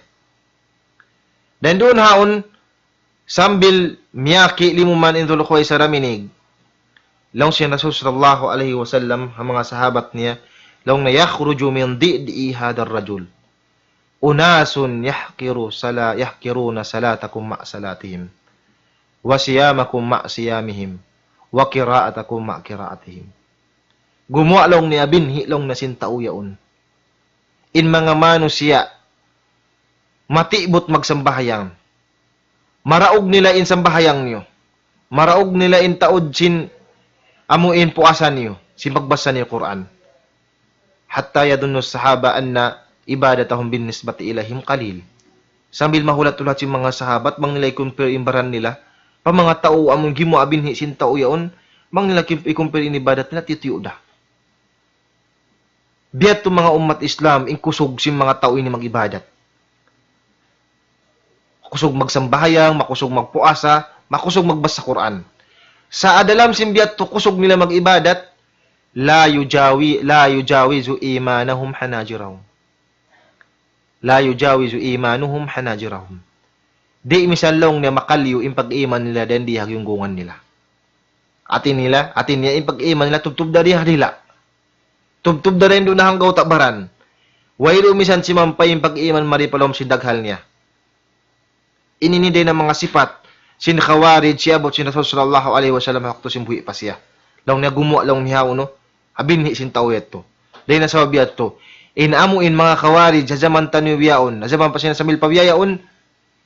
Dan doon haon, sambil miyaki limuman in Dhul Khuwaisarah minig. Long siya Rasul sallallahu alaihi wasallam, ang mga sahabat niya, long na yakhruju min di'i hadar rajul. Unasun yahkiruna salatakum ma' salatihim. Wa siyamakum ma' siyamihim. Wa qira'atakum ma' qira'atihim. Gumawa long ni abinhi long na sintao yaon. In mga manusia, matibot magsambahayang. Maraog nila in sambahayang niyo. Maraog nila in taod sin amuin puasan niyo, si magbasa niyo Quran. Hatta yadunnu sahaba anna ibadatahum bin nisbati ilahim qalil. Sambil mahulat-ulat si mga sahabat, mang nila i-compare imbaran nila, pa mga tao among gimo abinhi sin tao yaon, mang nila i-compare in ibadat nila, titiyo da. Biyat to mga umat Islam, inkusog si mga tao ini mag-ibadat. Makusog magsambahayang, makusog magpuasa, makusog magbasa Quran. Sa adalam simbiyat to kusog nila mag-ibadat, la yujawizu imanahum hanajirahum. La yujawizu imanuhum hanajirahum. Di misalong na makalyo in pag-iman nila den di hagyunggungan nila. Atin niya in pag-iman nila tubtub dari hadila. Tubtub dari do na hanggaw takbaran. Wailo misan si mampay in pag-iman maripalom si daghal niya. Inini din ang mga sifat sin Khawarij siya abot sin Rasul sallallahu alaihi wasallam hakto simbuhi pa siya. Long niya gumawa long niya uno, abinhi sin tawet to. Dahil na sa biyat to. Inamuin mga Khawarij sa zaman tanyo biyaon, na zaman pa siya sa milpabiyaon,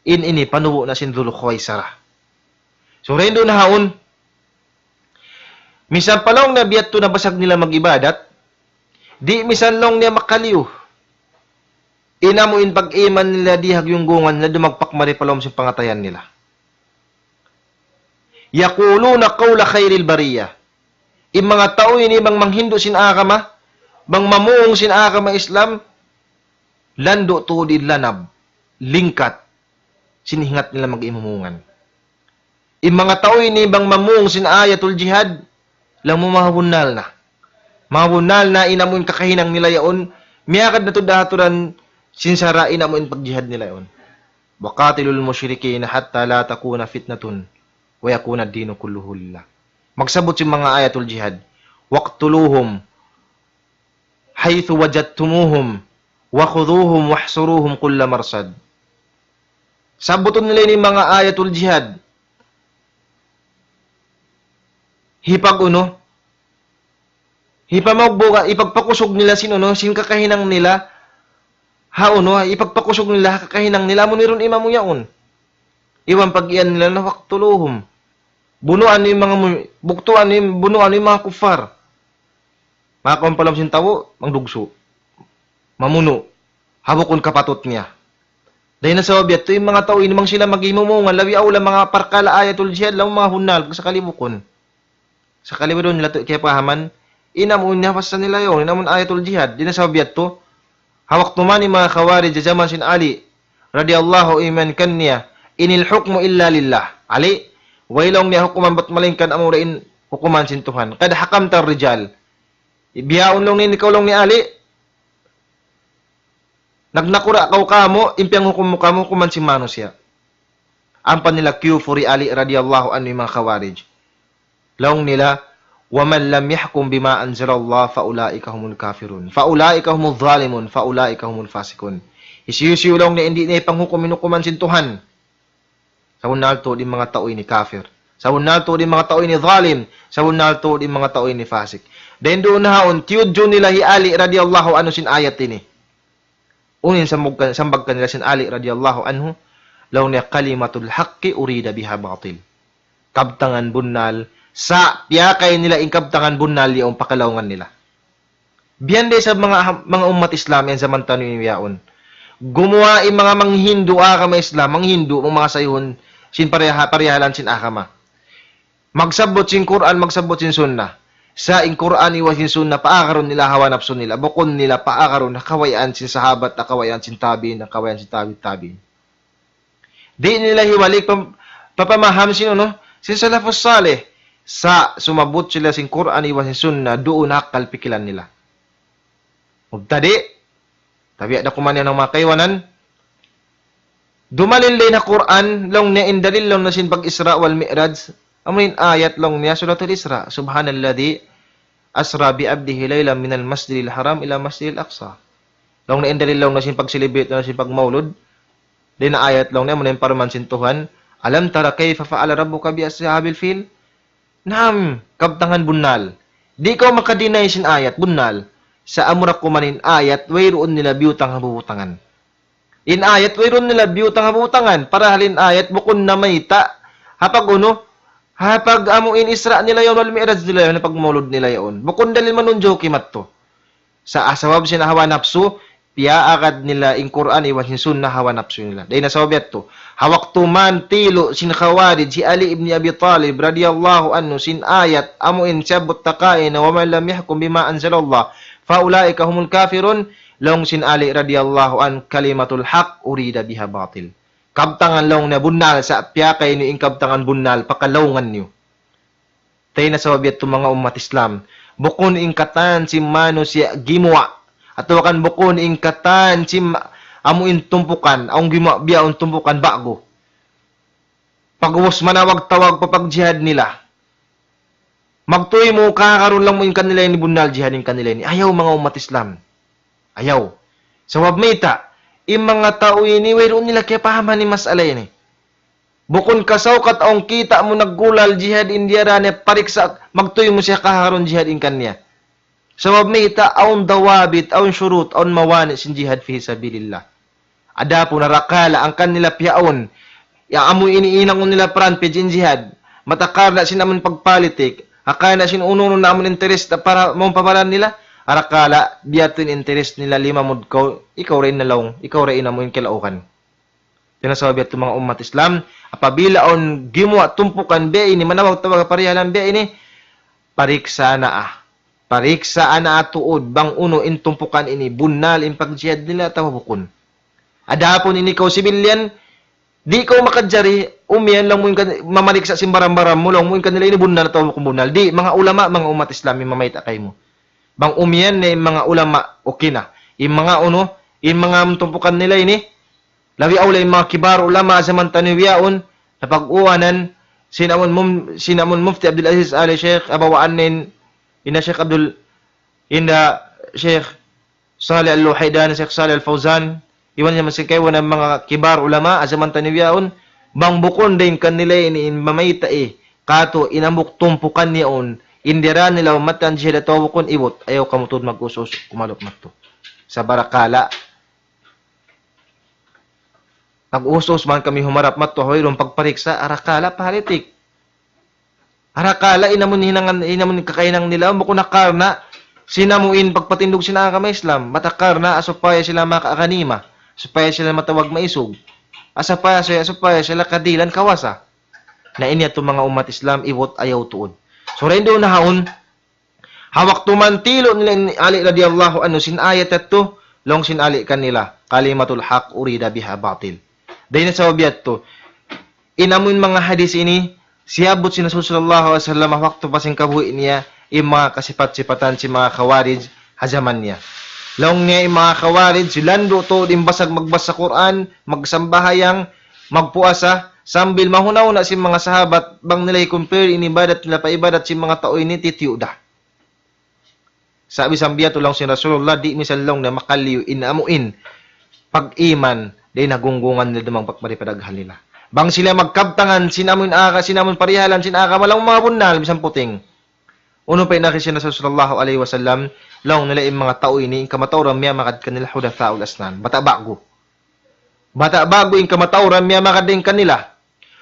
ini panubo na sin Dhul Khuwaisarah. So rin doon na haon, misan palong na biyat to na basag nila mag-ibadat, di misan long niya makaliw. Inamuin pag-iman nila di hagyunggungan na dumagpak maripalom sa pangatayan nila. Yaquluna qawla khairil bariyah. Yung mga tao ini bang manghindo sin akama, bang mamuong sin akama Islam, lando tuodid lanab, lingkat, sinihingat nila mag-imumungan. Yung mga tao ini bang mamuong sin ayatul jihad, lang mo mahawunal na. Mahawunal na inamuin kakahinang nila yaon, miyakad na to daturan, sinsara inamuin pag-jihad nila yaon. Waqatilul musyrikin hatta la takuna fitnatun, wa yakuna ad-dinu kulluhu lillah. Magsabot si mga ayatul jihad. Waqtuluhum haythu wajadtumuhum wa khudhuhum wahsuruhum kulla marsad. Sabuton nila ni mga ayatul jihad. Hipamagbuka, ipagpakusog nila sin kakahinang nila. Ipagpakusog nila kakahinang nila mo niron imamu yaon. Iwan pag iyan nila na waktuluhum. Bunuan yung mga buktuan yung bunuan yung mga kufar. Makakuan pa lang sin tawo, mangdugso. Mamuno. Habukon kapatot niya. Dahil na sa obyat, yung mga tao, inumang sila magimumungan, lawi aw lang mga parkala ayatul jihad, lang mga hunal, sa kalibukon. Sa kalibukon nila, kaya pahaman, inamun niya pa sa nila yun, inamun ayatul jihad, di na sa obyat to, hawak tuman yung mga khawarij, jajaman sin Ali, radiyallahu iman kanya, inil hukmu illa lillah. Ali, wailong niya hukuman, ba't malingkan amurain hukuman sin Tuhan. Kada hakam tar rijal. Ibiyaon lang ni ikaw lang ni Ali, nagnakura kaw kamo, impiang hukum mo kamo, kuman si Mano siya. Ampan nila Kufuri Ali radiyallahu anhu yung mga khawarij. Laong nila, وَمَنْ لَمْ يَحْكُمْ بِمَا أَنْزَلَ اللَّهُ فَأُولَٰئِكَ هُمُ الْكَافِرُونَ فَأُولَٰئِكَ هُمُ الظَّالِمُونَ فَأُولَٰئِكَ هُمُ الْفَاسِقُونَ. Isiyusiyo lang na hindi na ipanghukumin-hukuman sin Tuhan. Sa unal to, di mga tao'y ni kafir. Sa unal to, di mga tao'y ni zalim. Sa unal to, di mga tao'y ni fasik. Then doon na haon, tiyudyo nila hi Ali radiyallahu anhu sin ayat ini. Unin sambag kanila sin Ali radiyallahu anhu, law niya kalimatul haqqi urida biha batil. Kabtangan bunal, sa piyakay nila ingkabtangan bunal yung pakalawngan nila. Biyande sa mga umat Islam yan sa mantano yung yaon. Gumawa yung mga manghindu akama Islam, manghindu, mga sayhon, sin parehalan sin akama. Magsabot sin Quran, magsabot sin sunnah. Sa in Quran iwas sin sunnah, paakaron nila hawanapso nila, bukon nila paakaron, nakawayaan sin sahabat, nakawayaan sin tabi, nakawayaan sin tabi. Di nila hiwalik, papamaham sin sin salafus salih. Sa sumabot sila sin Quran iwas sin sunnah, doon nakalpikilan nila. Tadi, tabi na kuman yan ng mga kaywanan. Dumalilay na Quran, long niya indalil long na sin pag-Isra wal Mi'raj. Amunin ayat long niya, suratul Isra. Subhanalladhi asra bi abdihi laylan minal masjidil haram ila masjidil aqsa. Long na indalil long na sin pag-celebrate na sin pag-maulud. Din na ayat long niya, muna yung paruman sin Tuhan. Alam tara kayfa fa'ala rabbuka bi ashabil fil? Naam, kabtangan bunal. Di ko makadinay sin ayat bunal. Sa amurak kumanin ayat, wayroon nila biyutang habubutangan. In ayat, wayroon nila biyutang habubutangan. Para halin ayat, bukon na mayta. Hapag amuin Isra nila yon, wal Mi'raj nila yon, pagmulod nila yon. Bukon dalil manunjo kimat to. Sa asawab sin hawa nafsu, piya akad nila in Quran, iwan sin sunnah hawa nafsu nila. Dahil nasa wabiat to. Hawak tuman tilo sin khawarij, si Ali ibn Abi Talib, radiyallahu anhu, sin ayat, amuin siyabot takain, na waman lam yahkum bima anzalallah, faulaika humul kafirun, long sin Ali radiyallahu an kalimatul haq urida biha batil. Kabtangan long na bunal sa piyakay ni kabtangan bunal pakalawngan niyo. Tay na sa wabiat to mga umat Islam. Bukon ingkatan si Mano siya gimwa. At wakan bukon ingkatan si amuin tumpukan, ang gimwa biyaon tumpukan bago. Pagwas manawag tawag papagjihad nila. Magtuloy mo, kakaroon lang mo yung kanila ni bunal, jihadin kanila ni. Ayaw mga umat Islam. Ayaw. Sa wabmita, yung mga tao ini, wayroon nila kaya pahaman ni mas alay ni. Bukon kasaw kat ang kita mo naggulal, jihad indiyara niya, pariksa, magtuloy mo siya kakaroon jihadin kanya. Sa wabmita, aun dawabit, aun syurut, aun mawani sin jihad fi sabilillah. Ada po narakala, ang kanila piyaon, yung amoy iniinang nila pranpage in jihad, matakala sinaman pagpolitik, akala sinununo naman interest para mong paparan nila. Arakala, biyatin interest nila lima mud ko, ikaw rin nalaong, ikaw rin na mo yung kilaukan. Tinasabi at mga umat Islam, apabila on gimwa tumpukan be ini, manawag tawag parihalan be ini, pariksa na Pariksa na tuod, bang uno in tumpukan ini, bunal in pagjihad nila, tawabukon. Adapon ini ikaw sibilyan, di ko makadjari, umiyan lang mo yung mamariksa simbaram-baram mo lang mo yung kanila ini bunal at tawabukon bunal. Di, mga ulama, mga umat Islam, yung mamayta kay mo. Bang umiyan na yung mga ulama, okay na. Yung mga yung mga tumpukan nila ini, lawi aula yung mga kibar ulama sa mantaniwiyaon, na pag-uwanan, sinamon Mufti Abdul Aziz Ali Sheikh, abawaan ina Sheikh Sheikh Salih Al-Luhaydan, Sheikh Salih Al-Fawzan, iwan niya masikaywan ng mga kibar ulama sa mantaniwiyaon, bang bukon din kanila ini mamayta kato inambuk tumpukan niyaon, indira nila matan jihad at tawukon ibot, ayaw kamutod mag-usos, kumalok mato. Sa barakala. Nag-usos man kami humarap matuhoy ron pagpariksa, arakala palitik. Arakala inamun kakainang nila mo kunakarna sinamuin pagpatindog sina ka Islam, matakarna asupaya sila makaakanima, supaya sila matawag maisog. Asupaya sila kadilan kawasa. Na inya to mga umat Islam iwot ayaw tuod. So rin doon nahaon hawak tumantilo nila ni Ali radhiyallahu anhu sin ayat to long sinali kanila kalimatul haq urida biha batil. Dahil sa wabiyat to, inamun mga hadis ini, siyabot si Rasul sallallahu alaihi wasallam waktu pasing kabuhi niya, yung mga kasipat-sipatan si mga kawarij, hajaman niya. Laong niya yung mga kawarij, silando to, imbasag magbasa Quran, magsambahayang, magpuasa, sambil mahunaw na si mga sahabat, bang nila i-compare, inibadat nila paibadat si mga tao ini, titiyuda. Sabi sambiya to lang si Rasulullah, di misal lang na makaliw, inaamuin, pag-iman, di nagunggungan nila dumang pagmaripadaghan nila. Bang sila magkabtangan, sinamon parihalan, sinaka malang mga bunal, bisang puting. Uno pa inakisya na sa sallallahu alaihi wasallam, laong nila yung mga tao ini, yung kamatawran miya makad kanila hudathaul asnan. Bata bago yung kamatawran miya makad din kanila.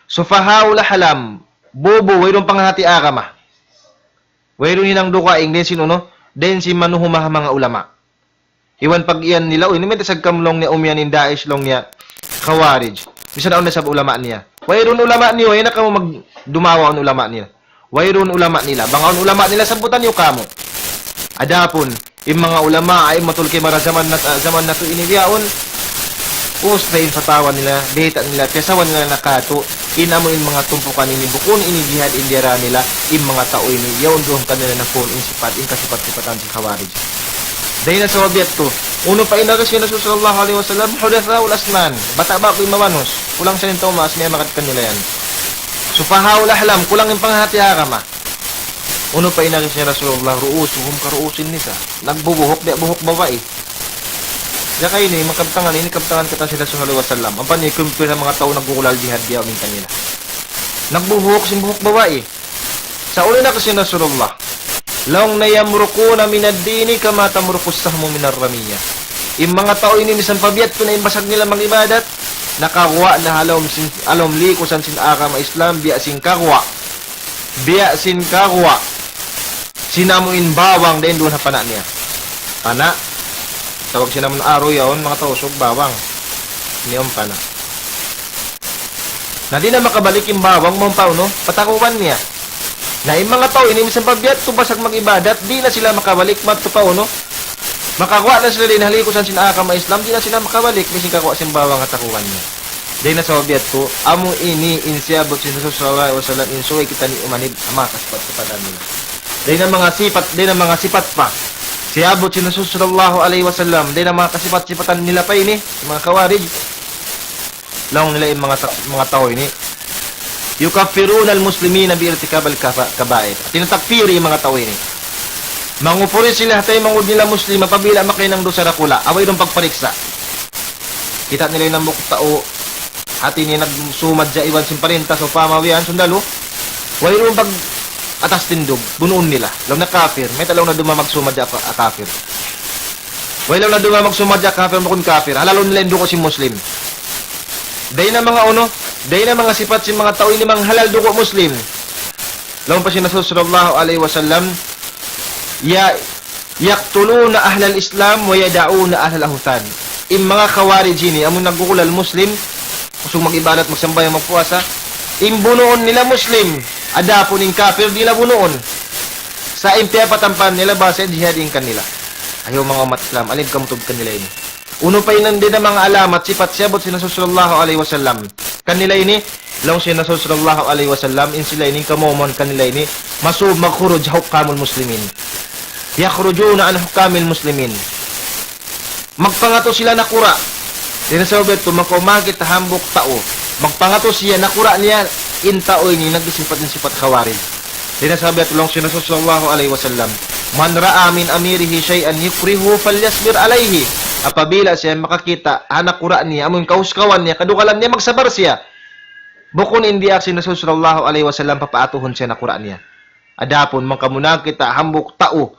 Sufahaul halam, bobo, wayrong panghati akama. Wayrong hinang dukaing, din sinuno, din si manuhumah mga ulama. Iwan pag iyan nila, uy, naman tasag kamlong niya umyanin Daesh long niya, Khawarij. Bisa na sa ulama niya. Wayron ulama niyo, yan na kamo magdumawa ang ulama niya. Wayron ulama nila. Bangaon ulama nila, sabutan niyo kamo. Adapon, yung mga ulama ay matulki mara zaman na to inibiyaon, post na yung fatawan nila, data nila, pesawan nila nakato, inamoin mga tumpukan ini, bukun ini jihad indira nila, yung mga tao ini, yaon doon kanila na phone, in kasipat-sipatan si Khawarij. Dahil na sa wabiat to, uno pa inagas yun na sallallahu alaihi wasallam, hudathaul asnan, bata ba ko imawanos, kulang sa nito maas, may makat kanila yan. Sufahaul ahlam, kulang yung panghati akama. Uno pa inagas niya Rasulullah, ruusuhum karuusin nisa, nagbubuhok, di buhok babae. Kaya kayo ni, kabtangan kita sila sallallahu alaihi wasallam, ang panikumpir ng mga tao nagbukulal jihad diya umin kanila. Nagbuhok, simbuhok babae. Sa uli na kasi Rasulullah, laong nayamrukuna minad-dini kama tamrukus sahmu minar ramiya. Yung mga tao ini misan pabiyat ko na imbasag nila mag-ibadat, nakakuha na alom likusan sin akama Islam, biya sin kakwa. Sinamuin bawang, dahil doon hapana niya. Pana, tawag sinamon araw yaon, mga tausog, bawang. Niyong pana. Na di na makabalik yung bawang, mga pauno, patakuan niya. Na yung mga tao, inimisang pabiyat, tubasag mag-ibadat, di na sila makabalik, matupauno. Makakuha na sila din, halikusan sinakama Islam, di na sila makabalik, may singkakuha simbawang atakuan niya. Di na sa pabiyat ko, amo ini, insyabot sin sallallahu alaihi wasallam, insuway kita ni umanib, ama kaspat-kapatan nila. Di na mga sipat pa. Siyabot sin sallallahu alaihi wasallam, di na mga kasipat-sipatan nila pa ini, mga kawarij. Lang nila yung mga tao ini. Yukaffiruna al-muslimina bi-irtikab al-kaba'ir. Tinatakfiri yung mga tao ini. Mangupuri sila tayo mangud nila muslima pabila makay ng dosa rakula. Away dong pagpariksa. Kita nila yung nambuk tao. Hati ni nagsumad dya iwan simparinta so pamawian sundalo. Way dong pag atas tindog. Bunuon nila. Lam na kafir. May talaw na dumamag sumad dya kafir. Way lang na dumamag sumad dya kafir makun kafir. Halalon nila ko si muslim. Dahil na mga sifat si mga tao ini mang halal duko muslim. Lawan pa si Rasul sallallahu alaihi wasallam, yaqtuluna ahlal islam wa yada'una ahlal ahutan. Im mga khawarij ini amon nagkukulal muslim, kusog mag-ibadat, magsambay, magpuasa, imbunoon nila muslim, adapon ing kafir nila bunoon. Sa impya patampan nila base jihadin kanila. Ayaw mga umat Islam, alib kamutog kanila ini. Uno pa yun din ang mga alamat, sifat siyabot si Rasul sallallahu alaihi wasallam. Kanila ini, lang si Rasul sallallahu alaihi wasallam, in sila ini, kamomon kanila ini, masub magkhuruj hukamul muslimin. Yakhrujuna an hukamil muslimin. Magpangato sila nakura. Dinasabi ito, makumakit hambok tao. Magpangato siya, nakura niya, in tao ini, nagsifat ng sifat khawarij. Dinasabi ito lang si Rasul sallallahu alaihi wasallam, man ra'a min amirihi shay'an yukrihu falyasbir alaihi. Apabila siya makakita, anak kura niya, amon kauskawan niya, kadukalan niya, magsabar siya. Bukun hindi aksin na sallallahu alaihi wasallam, papaatuhon siya na kura niya. Adapon, mangkamunang kita, hambok tao.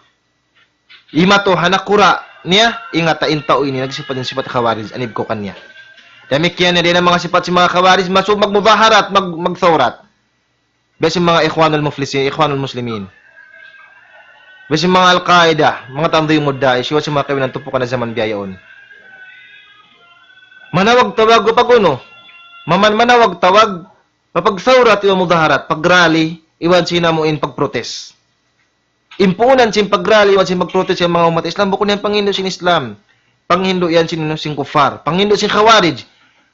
Ima to, hanak kura niya, ingata in tao ini, nagsipad yung sipat khawarij, anib ko kanya. Damikyan na din ang mga sifat si mga khawarij, masub magmubaharat, magthawrat. Besin mga ikhwanul muslimin. Besin mga Al-Qaeda, mga tandoy mudda, isiwa si mga kawilang tupukan na zaman biyayaon. Manawag tawag o paguno. Manawag tawag, papagthawrat o mudaharat, pagrally, iwan sinamuin pagprotest. Impunan sin pagrally, iwan sin pagprotest yung mga umat Islam, bukod yan Panghindo sin Islam. Panghindo yan sin kufar. Panghindo sin khawarij.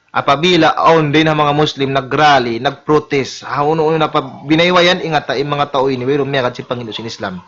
Apabila aon din ang mga Muslim nagrally, nagprotest, uno na pa binaywayan ingat ta mga tao ini wero mekad si Panghindo sin Islam.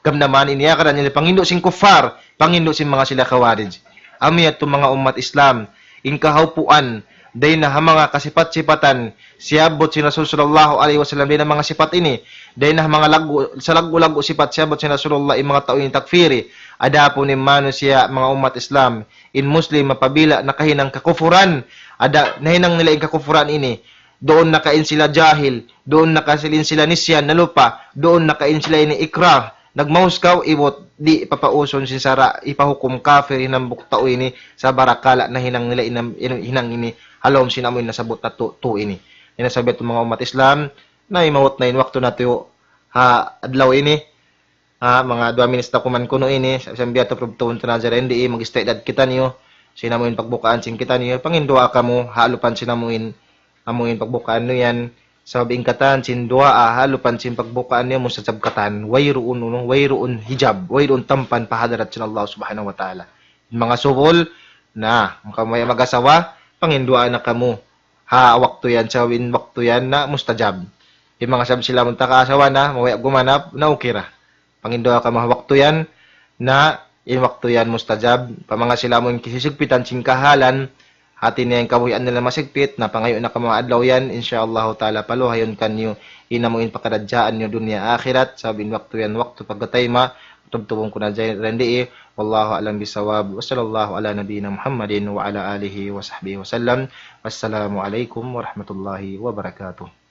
Gam naman iniya kada nila Panghindo sin kufar, Panghindo sin mga sila khawarij. Ami ato mga umat Islam, ingkahawpuan day na mga kasipat-sipatan siabot si Rasul sallallahu alaihi wasallam day na mga sifat ini, day na mga lagu sifat siabot si Rasulullah yung mga tao ini takfiri. Ada po ni manusia mga umat Islam in Muslim mapabila nakahinang kakufuran, ada nahinang nila yung kakufuran ini, doon nakain sila jahil, doon nakasilin sila nisyan na lupa, doon nakain sila ini ikrah, nagmauskaw ibot di papauson sin sara ipahukum kafir hinang buktao ini sa barakala na hinang nila hinang ini halom sinamoy nasabot na tu ini. Inasabi ito mga umat Islam na imawot na waktu nato ha adlaw ini. Mga 2 minutes na kuman kuno ini, sambiya to probtuon to nazara hindi mag-stay dad kita niyo, sinamuin pagbukaan sin kita niyo, pangindua ka mo, halupan sinamuin, amuin pagbukaan niyo yan, sabing katan, sin dua halupan sin pagbukaan niyo mo sa sabkatan, wayruun hijab, wayruun tampan, pahadarat sin Allah subhanahu wa ta'ala. Mga subol, na, may mag-asawa, pangindua na ka mo, waktu yan, sawin waktu yan na mustajab. Yung mga sab sila mong taka-asawa na, mawaya gumanap, na ukira. Pangindo ka mahawakto yan na inwakto yan mustajab. Pamanga sila mo yung kisisigpitan singkahalan. Hati niya yung kabuhian nila masigpit na pangayon na ka mga adlaw yan. Insyaallah ta'ala paluhayon kanyo inamuin pakadadyaan nyo dunya akhirat. Sabi inwakto yan wakto pagkatayma. Tubtubong ko na dyan rendi Wallahu alam bisawab. Wassalallahu ala nabiyina Muhammadin wa ala alihi wa sahbihi wa sallam. Wassalamu alaikum warahmatullahi wabarakatuh.